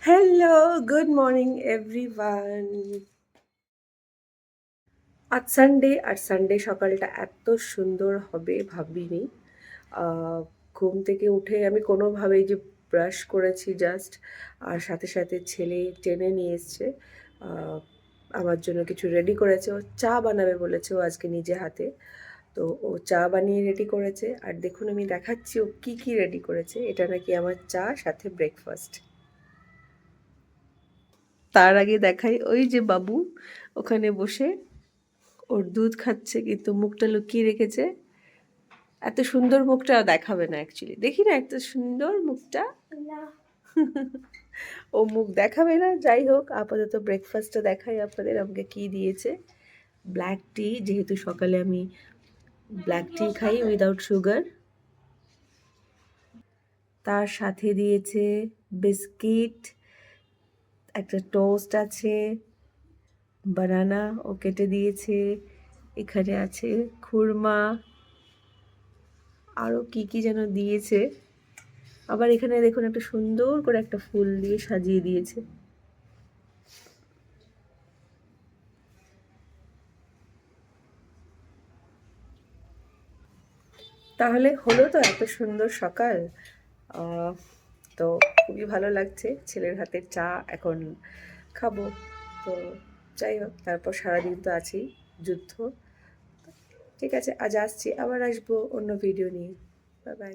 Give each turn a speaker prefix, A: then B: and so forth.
A: Hello, good morning everyone. আজ Sunday, আর Sunday সকালটা এত সুন্দর হবে ভাবিনি। আহ, ঘুম থেকে উঠে আমি কোনোভাবেই যে ব্রাশ করেছি জাস্ট, আর সাথে সাথে ছেলে টেনে নিয়ে এসছে। আহ, আমার জন্য কিছু রেডি করেছে, ও চা বানাবে বলেছে ও আজকে নিজে হাতে। তো ও চা বানিয়ে রেডি করেছে, আর দেখুন আমি দেখাচ্ছি ও কী কী রেডি করেছে। এটা নাকি আমার চা সাথে ব্রেকফাস্ট। তার আগে দেখাই ওই যে বাবু ওখানে বসে ওর দুধ খাচ্ছে, কিন্তু মুখটা লুকিয়ে রেখেছে। এত সুন্দর মুখটা দেখাবে না অ্যাকচুয়ালি, দেখি না এত সুন্দর মুখটা। ও মুখ দেখাবে না। যাই হোক, আপাতত ব্রেকফাস্টটা দেখাই আপনাদের আমাকে কি দিয়েছে। ব্ল্যাক টি, যেহেতু সকালে আমি ব্ল্যাক টি খাই উইদাউট সুগার। তার সাথে দিয়েছে বিস্কিট, একটা টোস্ট আছে, বানানা ও কেটে দিয়েছে, এখানে আছে খুরমা, আরও কি কি যেন দিয়েছে। আবার এখানে দেখুন একটা সুন্দর করে একটা ফুল দিয়ে সাজিয়ে দিয়েছে। তাহলে হলো তো এত সুন্দর সকাল। আহ, তো খুবই ভালো লাগছে ছেলের হাতের চা এখন খাবো। তো যাই হোক, তারপর সারাদিন তো আছেই যুদ্ধ। ঠিক আছে, আজ আসছি, আবার আসবো অন্য ভিডিও নিয়ে। Bye bye.